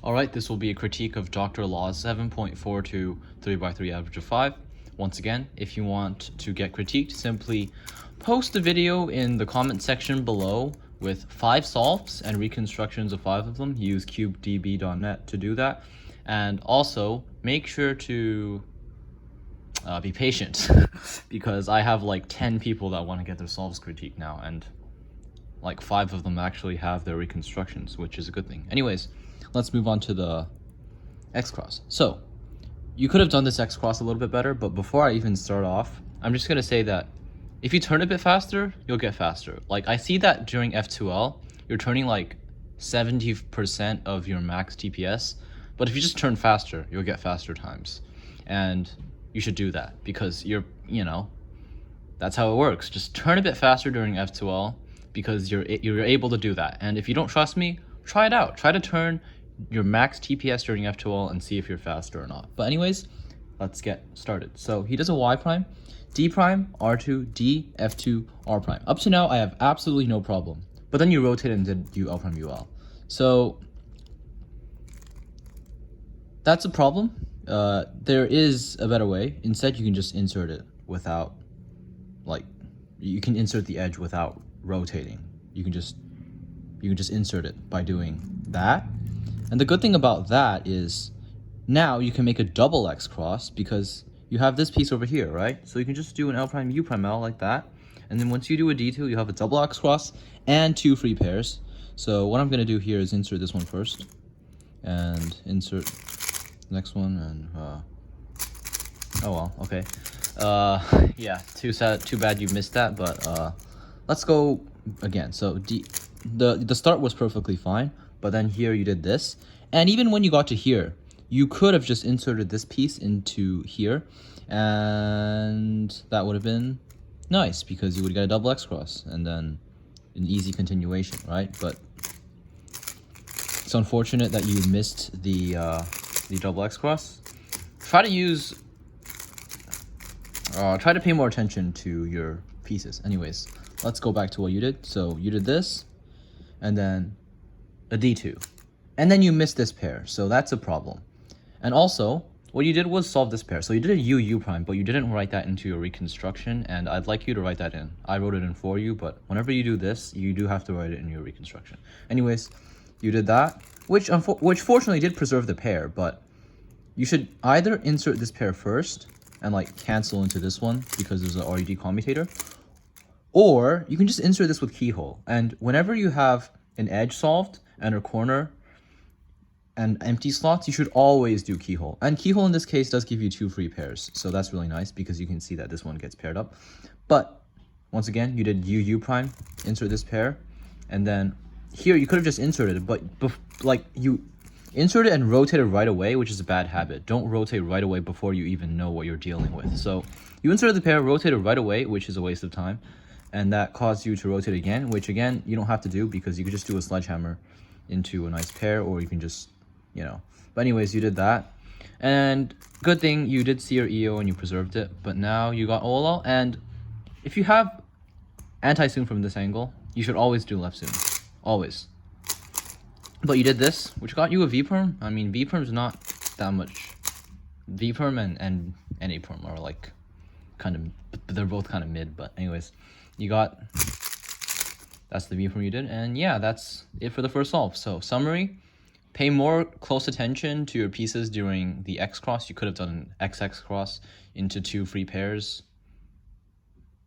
Alright, this will be a critique of Dr. Law's 7.42 3x3 average of 5. Once again, if you want to get critiqued, simply post a video in the comment section below with 5 solves and reconstructions of 5 of them. Use cubedb.net to do that. And also, make sure to be patient because I have like 10 people that want to get their solves critiqued now, and like 5 of them actually have their reconstructions, which is a good thing. Anyways, let's move on to the X-cross. So, you could have done this X-cross a little bit better, but before I even start off, I'm just going to say that if you turn a bit faster, you'll get faster. Like, I see that during F2L, you're turning like 70% of your max TPS, but if you just turn faster, you'll get faster times. And you should do that because that's how it works. Just turn a bit faster during F2L because you're able to do that. And if you don't trust me, try it out. Try to turn your max TPS during F2L and see if you're faster or not. But anyways, let's get started. So he does a Y prime, D prime, R2, D, F2, R prime. Up to now, I have absolutely no problem. But then you rotate and did UL prime UL. So that's a problem. There is a better way. Instead, you can just insert it without, you can insert the edge without rotating. You can just insert it by doing that. And the good thing about that is now you can make a double X cross because you have this piece over here, right? So you can just do an L prime U prime L like that. And then once you do a D2, you have a double X cross and 2 free pairs. So what I'm going to do here is insert this one first and insert the next one. And oh well, okay. Yeah, too bad you missed that, but let's go again. So the start was perfectly fine, but then here you did this, and even when you got to here, you could have just inserted this piece into here, and that would have been nice because you would get a double X cross and then an easy continuation, right? But it's unfortunate that you missed the double X cross. Try to pay more attention to your pieces. Anyways, let's go back to what you did. So you did this, and then a D2. And then you missed this pair, so that's a problem. And also, what you did was solve this pair. So you did a U prime, but you didn't write that into your reconstruction, and I'd like you to write that in. I wrote it in for you, but whenever you do this, you do have to write it in your reconstruction. Anyways, you did that, which fortunately did preserve the pair, but you should either insert this pair first and cancel into this one because there's an RED commutator, or you can just insert this with keyhole. And whenever you have an edge solved and a corner and empty slots, you should always do keyhole. And keyhole in this case does give you 2 free pairs, so that's really nice because you can see that this one gets paired up. But once again, you did U prime, insert this pair, and then here you could have just inserted it, but you insert it and rotate it right away, which is a bad habit. Don't rotate right away before you even know what you're dealing with. So you inserted the pair, rotate it right away, which is a waste of time. And that caused you to rotate again, which again, you don't have to do because you could just do a sledgehammer into a nice pair, or you can just, But anyways, you did that. And good thing you did see your EO and you preserved it. But now you got OLL. And if you have anti-zoom from this angle, you should always do left zoom. Always. But you did this, which got you a V-perm. I mean, V-perm's not that much. V-perm and A perm are they're both kind of mid. But anyways, that's the V-perm you did. And yeah, that's it for the first solve. So summary, pay more close attention to your pieces during the X-cross. You could have done an XX cross into 2 free pairs.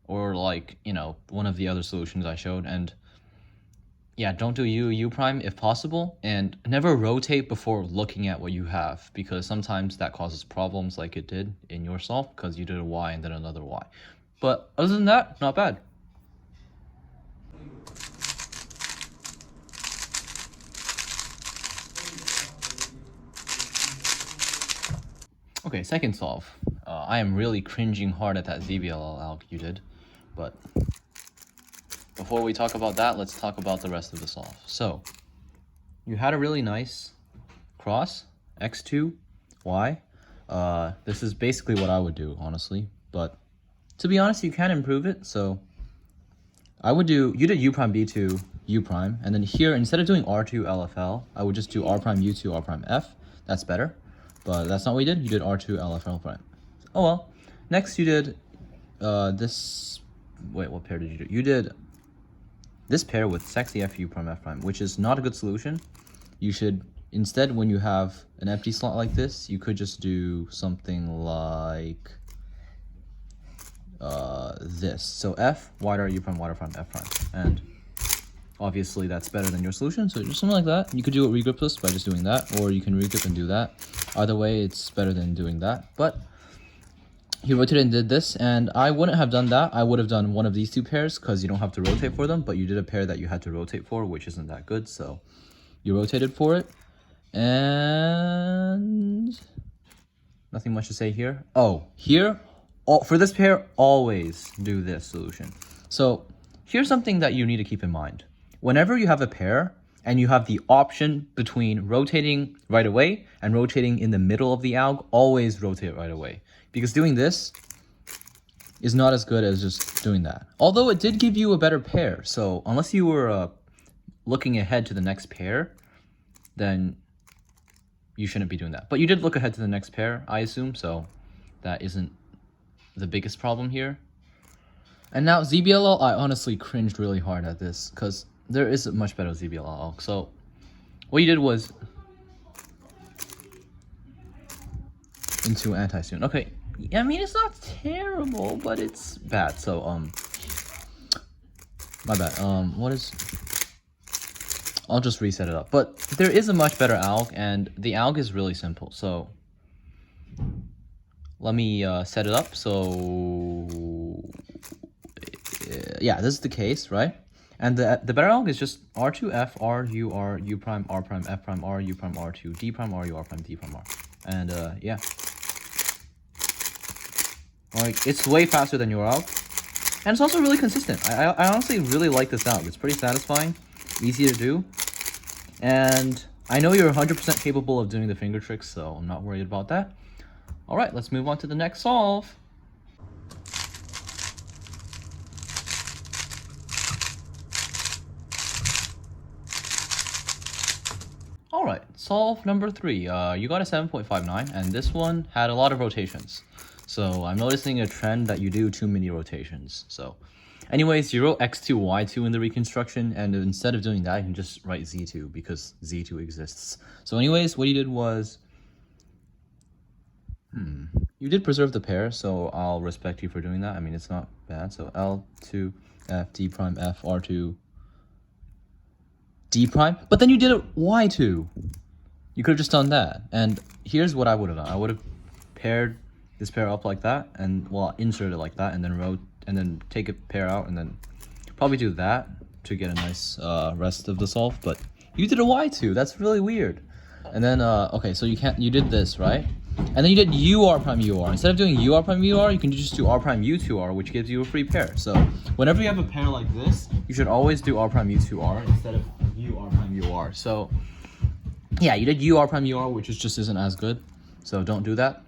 Or one of the other solutions I showed. And yeah, don't do U prime if possible, and never rotate before looking at what you have, because sometimes that causes problems like it did in your solve because you did a Y and then another Y. But other than that, not bad. Okay, second solve. I am really cringing hard at that ZBLL alg you did, but before we talk about that, let's talk about the rest of the solve. So, you had a really nice cross, X2, Y. This is basically what I would do, honestly. But to be honest, you can improve it. So, you did U prime B2 u prime, and then here, instead of doing R2 LFL, I would just do R prime U2 R prime F. That's better, but that's not what you did. You did R2 LFL prime. Oh well. Next you did this. Wait, what pair did you do? You did this pair with sexy F U prime F prime, which is not a good solution. You should instead, when you have an empty slot like this, you could just do something like this. So F, wider, U prime, wider prime, F prime. And obviously that's better than your solution, so just something like that. You could do it regripless by just doing that, or you can regrip and do that. Either way, it's better than doing that. But he rotated and did this, and I wouldn't have done that. I would have done one of these two pairs because you don't have to rotate for them, but you did a pair that you had to rotate for, which isn't that good, so you rotated for it. And nothing much to say here. Oh, here, for this pair, always do this solution. So here's something that you need to keep in mind. Whenever you have a pair and you have the option between rotating right away and rotating in the middle of the alg, always rotate right away. Because doing this is not as good as just doing that. Although it did give you a better pair. So unless you were looking ahead to the next pair, then you shouldn't be doing that. But you did look ahead to the next pair, I assume. So that isn't the biggest problem here. And now ZBLL, I honestly cringed really hard at this because there is a much better ZBLL. So what you did was into anti-tune. Okay, I mean, it's not terrible, but it's bad. So my bad. What is? I'll just reset it up. But there is a much better alg, and the alg is really simple. So let me set it up. So yeah, this is the case, right? And the better alg is just R2F, R, U, R, U prime, R prime, F prime, R, U prime, R2, D prime, R, U, R prime, D prime, R. And yeah. Like, it's way faster than your alg. And it's also really consistent. I honestly really like this alg. It's pretty satisfying, easy to do. And I know you're 100% capable of doing the finger tricks, so I'm not worried about that. All right, let's move on to the next solve. All right, solve number 3. You got a 7.59, and this one had a lot of rotations. So I'm noticing a trend that you do too many rotations. So anyways, you wrote x2, y2 in the reconstruction, and instead of doing that, you can just write z2 because z2 exists. So anyways, what you did was, you did preserve the pair, so I'll respect you for doing that. I mean, it's not bad. So L2, F, D prime, F, R2, D prime, but then you did it y2. You could have just done that. And here's what I would have done. I would have paired this pair up like that, and well, insert it like that, and then take a pair out, and then probably do that to get a nice rest of the solve. But you did a y2. That's really weird. And then okay, so you did this, right? And then you did UR prime UR. Instead of doing UR prime UR, you can just do R prime U2R, which gives you a free pair. So whenever you have a pair like this, you should always do R prime U2R instead of UR prime UR. So yeah, you did UR prime UR, which just isn't as good. So don't do that.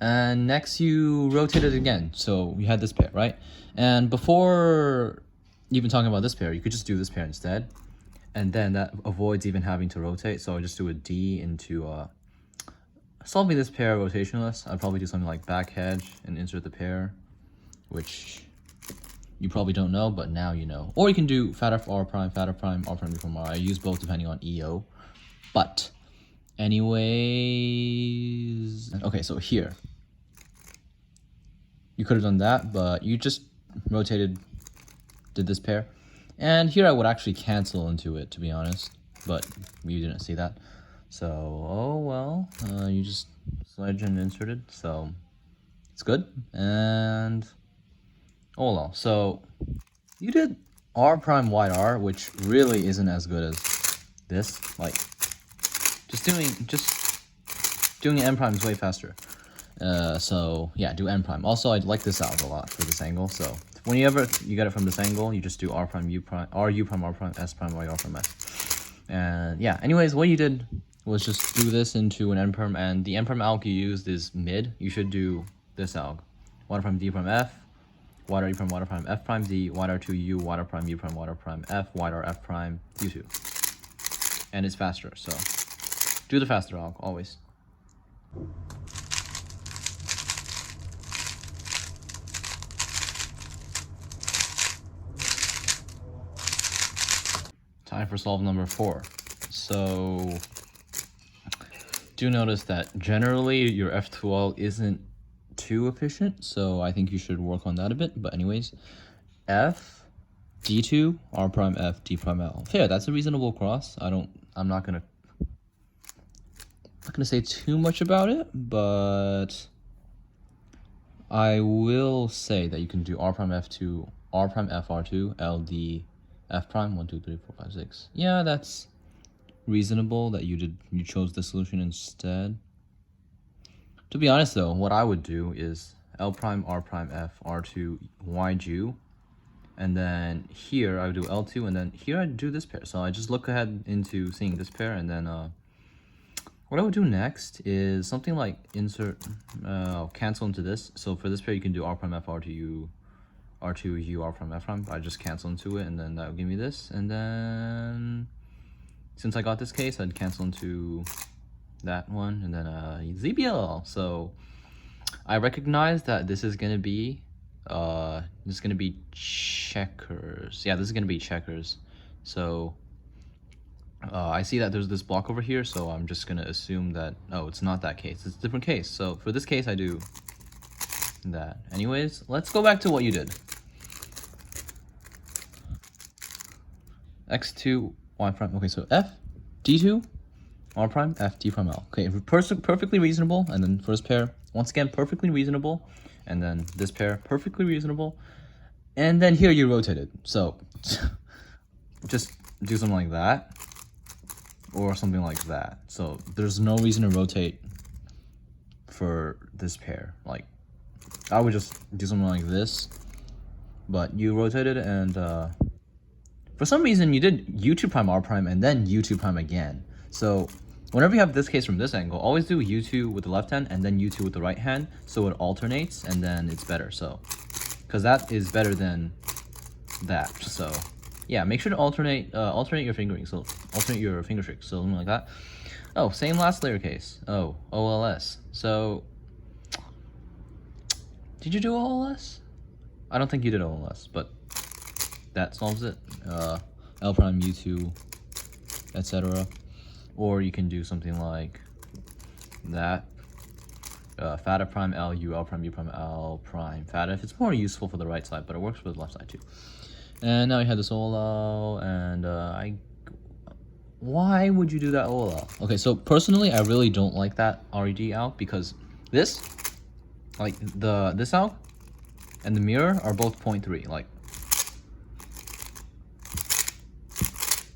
And next you rotate it again. So we had this pair, right? And before even talking about this pair, you could just do this pair instead. And then that avoids even having to rotate. So I'll just do a D into solving this pair rotationless. I'd probably do something like back hedge and insert the pair, which you probably don't know, but now you know. Or you can do fat F R prime, R prime U prime R. I use both depending on EO. But anyways, okay, so here you could have done that, but you just did this pair. And here I would actually cancel into it, to be honest, but you didn't see that. So, oh well, you just sledge and inserted, so it's good. And oh well, so you did R prime wide R, which really isn't as good as this. Like, just doing N prime is way faster. So yeah, do N prime. Also, I like this out a lot for this angle. So whenever you get it from this angle, you just do R prime U prime, R U prime, R prime, S prime, Y R prime S. And yeah, anyways, what you did was just do this into an N perm, and the N perm alg you used is mid. You should do this alg. Y prime D prime F, y dot e prime, y dot prime f prime d, y dot 2 u, y dot prime u prime, y dot prime f, y dot f prime u2. And it's faster, so do the faster alg, always. Time for solve number 4. So do notice that generally your F2L isn't too efficient, so I think you should work on that a bit. But anyways, F D2 R prime F D prime L. Fair, that's a reasonable cross. I'm not gonna say too much about it, but I will say that you can do R prime F2, R prime F R2, L D F prime 1 2 3 4 5 6. Yeah, that's reasonable that you chose this solution instead. To be honest though, what I would do is L prime R prime F R2 Y Ju, and then here I would do L2, and then here I'd do this pair. So I just look ahead into seeing this pair, and then what I would do next is something like insert cancel into this. So for this pair you can do R prime F R2 U R2 U R prime F prime. I just cancel into it, and then that would give me this, and then since I got this case, I'd cancel into that one, and then ZBL. So I recognize that this is gonna be checkers. Yeah, this is gonna be checkers. So I see that there's this block over here, so I'm just gonna assume that, oh, it's not that case, it's a different case. So for this case I do that. Anyways, let's go back to what you did. X2 Y prime. Okay, so F D2 R prime F D prime L. Okay, perfectly reasonable. And then first pair, once again, perfectly reasonable. And then this pair, perfectly reasonable. And then here you rotate it. So just do something like that or something like that. So there's no reason to rotate for this pair. Like I would just do something like this, but you rotated, and for some reason you did U2 prime R prime and then U2 prime again. So whenever you have this case from this angle, always do U2 with the left hand and then U2 with the right hand, so it alternates, and then it's better. So because that is better than that. So yeah, make sure to alternate your fingering. So alternate your finger tricks. So something like that. Oh, same last layer case. Oh, OLS. So did you do OLS? I don't think you did OLS, but that solves it. L prime U2, etc. Or you can do something like that. Fata prime L U L prime U prime L prime fata. If it's more useful for the right side, but it works for the left side too. And now you have this OLL, and why would you do that OLL? Okay, so personally, I really don't like that RED out, because this, like this alg and the mirror are both 0.3. Like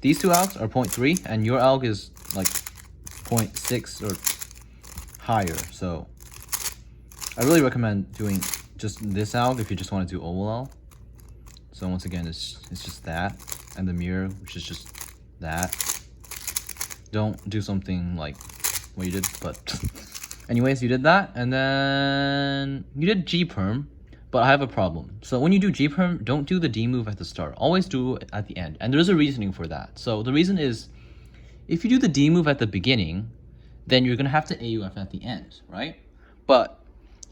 these two algs are 0.3, and your alg is like 0.6 or higher. So I really recommend doing just this alg if you just want to do OLL. So once again, it's just that, and the mirror, which is just that. Don't do something like what you did, but anyways, you did that, and then you did G perm, but I have a problem. So when you do G perm, don't do the D move at the start. Always do it at the end, and there's a reasoning for that. So the reason is, if you do the D move at the beginning, then you're gonna have to AUF at the end, right? But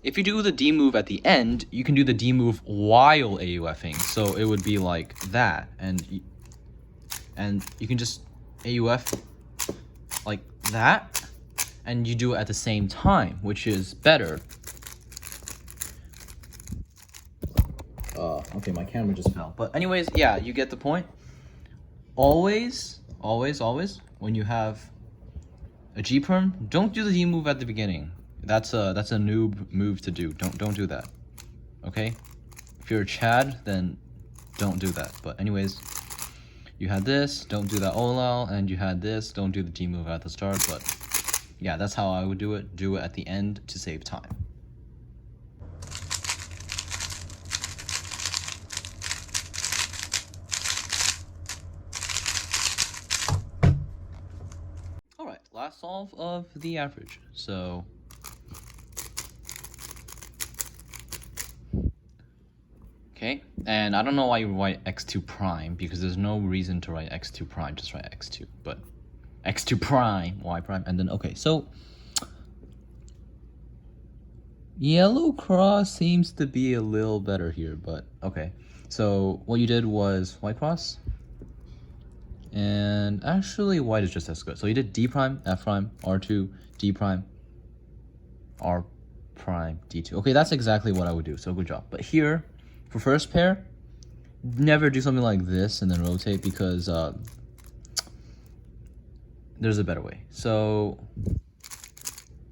if you do the D move at the end, you can do the D move while AUFing. So it would be like that, and you can just AUF like that, and you do it at the same time, which is better. Okay, my camera just fell. But anyways, yeah, you get the point. Always, when you have a G perm, don't do the D move at the beginning. That's a noob move to do. Don't do that. Okay? If you're a Chad, then don't do that. But anyways, you had this, don't do that OLL, and you had this, don't do the D move at the start. But yeah, that's how I would do it. Do it at the end to save time. Alright, last solve of the average. So And I don't know why you write x2 prime, because there's no reason to write x2 prime, just write x2. But x2 prime, y prime, and then, okay, so yellow cross seems to be a little better here, but okay. So what you did was white cross, and actually white is just as good. So you did d prime, f prime, r2, d prime, r prime, d2. Okay, that's exactly what I would do, so good job. But here, for first pair, never do something like this and then rotate, because there's a better way. So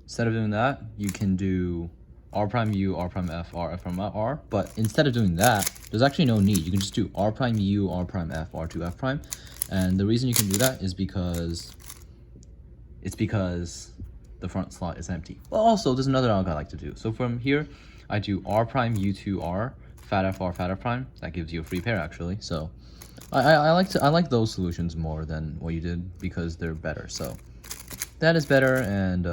instead of doing that, you can do r prime u, r prime f, r, f prime r. But instead of doing that, there's actually no need. You can just do r prime u, r prime f, r2, f prime. And the reason you can do that is because the front slot is empty. Well, also, there's another alg I like to do. So from here, I do r prime u2 r, fat f prime. That gives you a free pair, actually. So I like those solutions more than what you did, because they're better. So that is better, and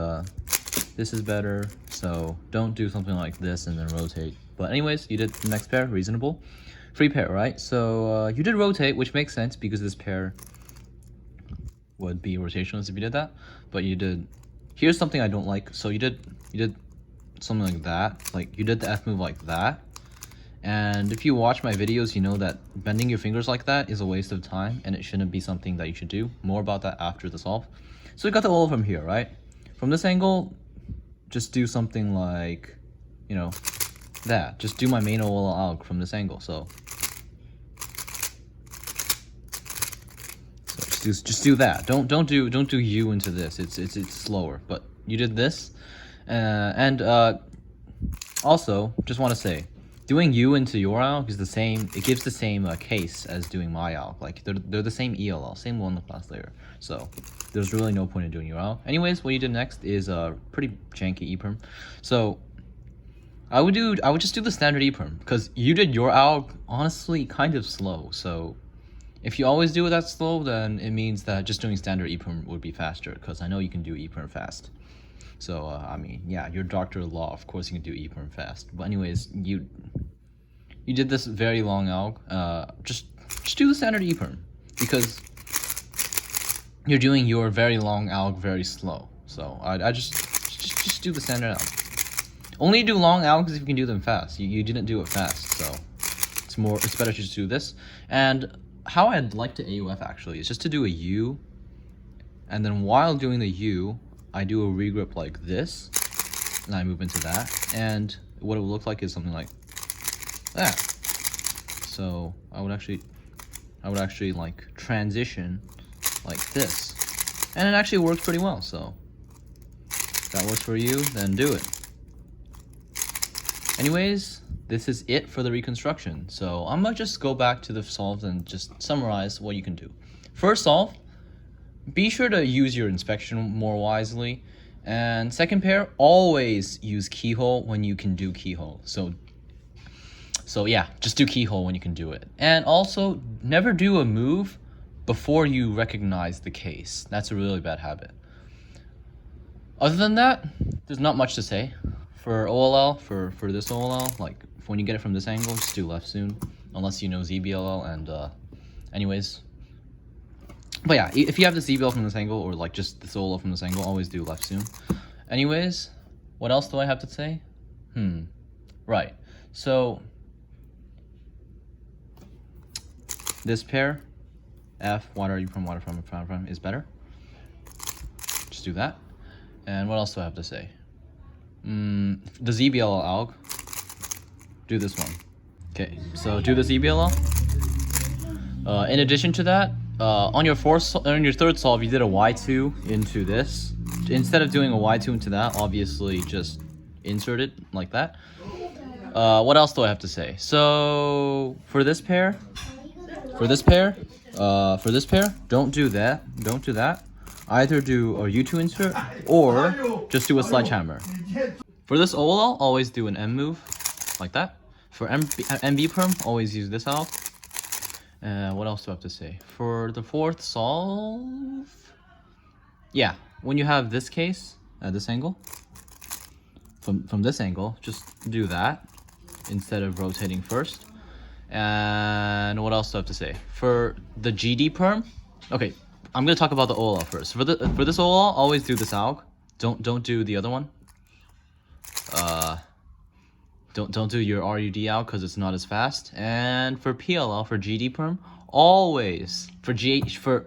this is better. So don't do something like this and then rotate. But anyways, you did the next pair, reasonable. Free pair, right? So you did rotate, which makes sense because this pair would be rotationless if you did that. But you did, here's something I don't like. So you did something like that. Like you did the F move like that. And if you watch my videos, you know that bending your fingers like that is a waste of time, and it shouldn't be something that you should do. More about that after the solve. So we got the OL from here, right? From this angle, just do something like, you know, that. Just do my main OL alg from this angle. So just do that. Don't do U into this. It's slower. But you did this, and also just want to say, doing U into your alg is the same. It gives the same case as doing my alg. Like they're the same ELL, same one class layer. So there's really no point in doing your alg. Anyways, what you did next is a pretty janky EPRM. So I would just do the standard EPRM, because you did your alg honestly kind of slow. So if you always do it that slow, then it means that just doing standard EPRM would be faster, because I know you can do EPRM fast. So, I mean, yeah, you're Dr. Law, of course you can do EPRM fast. But anyways, you did this very long alg. Just do the standard EPRM, because you're doing your very long alg very slow. So I just do the standard alg. Only do long algs if you can do them fast. You didn't do it fast, so it's better to just do this. And how I'd like to AUF actually is just to do a U, and then while doing the U, I do a regrip like this, and I move into that, and what it would look like is something like that. So I would actually like transition like this, and it actually works pretty well. So if that works for you, then do it. Anyways, this is it for the reconstruction. So I'm gonna just go back to the solves and just summarize what you can do. First solve, be sure to use your inspection more wisely. And second pair, always use keyhole when you can do keyhole. So yeah, just do keyhole when you can do it. And also, never do a move before you recognize the case. That's a really bad habit. Other than that, there's not much to say. For OLL, for this OLL, like when you get it from this angle, just do left soon, unless you know ZBLL. And anyways, but yeah, if you have the ZBL from this angle, or like just this OLL from this angle, always do left soon. Anyways, what else do I have to say? Right, so this pair, F, water from is better. Just do that. And what else do I have to say? The ZBLL alg, do this one. Okay, so do the ZBLL. In addition to that, on your third solve, you did a Y2 into this. Instead of doing a Y2 into that, obviously just insert it like that. What else do I have to say? So for this pair, don't do that. Either do a U2 insert or just do a sledgehammer. For this OLL, always do an M move like that. For MB perm, always use this alg. What else do I have to say? For the fourth solve, yeah, when you have this case at this angle, from this angle, just do that instead of rotating first. And what else do I have to say? For the GD perm, okay, I'm gonna talk about the OLL first. For this OLL, always do this ALG. Don't do the other one. Don't do your RUD ALG because it's not as fast. And for PLL, for GD perm, always for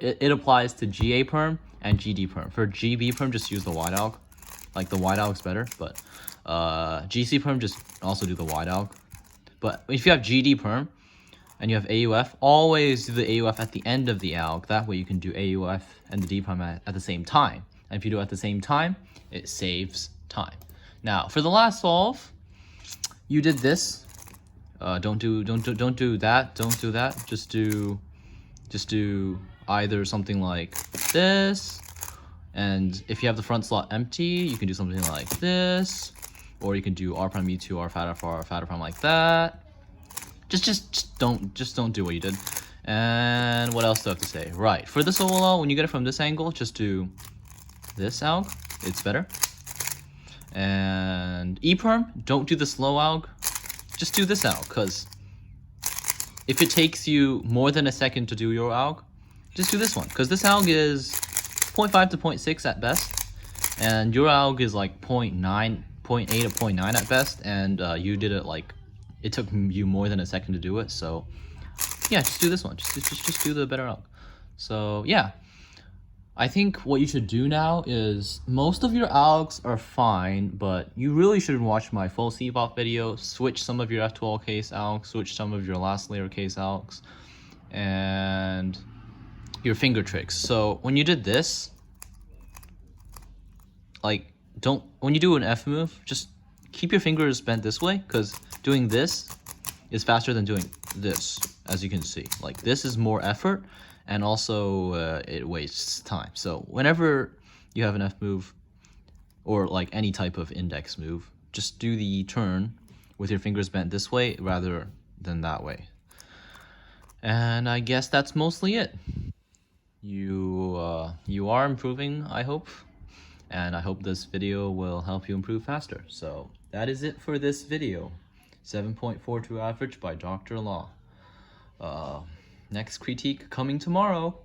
it applies to GA perm and GD perm. For GB perm, just use the wide ALG. Like the wide ALG's better, but GC perm, just also do the wide ALG. But if you have GD perm and you have AUF, always do the AUF at the end of the ALG. That way you can do AUF and the D perm at the same time. And if you do it at the same time, it saves time. Now for the last solve, you did this. Don't do that. Don't do that. Just do either something like this. And if you have the front slot empty, you can do something like this, or you can do R prime E2 R fat prime like that. Just don't do what you did. And what else do I have to say? Right, for this OLL, when you get it from this angle, just do this ALG. It's better. And E perm, don't do the slow ALG. Just do this ALG, because if it takes you more than a second to do your ALG, just do this one, because this ALG is 0.5 to 0.6 at best, and your ALG is like 0.9, 0.8 or 0.9 at best, and you did it like, it took you more than a second to do it, so yeah, just do this one. Just do the better ALG. So yeah, I think what you should do now is, most of your ALGs are fine, but you really should watch my full CPOP video, switch some of your F12 case ALGs, switch some of your last layer case ALGs, and your finger tricks. So when you did this, like, when you do an F move, just keep your fingers bent this way, because doing this is faster than doing this, as you can see. Like, this is more effort, and also it wastes time. So whenever you have an F move, or like any type of index move, just do the turn with your fingers bent this way rather than that way. And I guess that's mostly it. You are improving, I hope, and I hope this video will help you improve faster. So that is it for this video. 7.42 average by Dr. Law. Next critique coming tomorrow.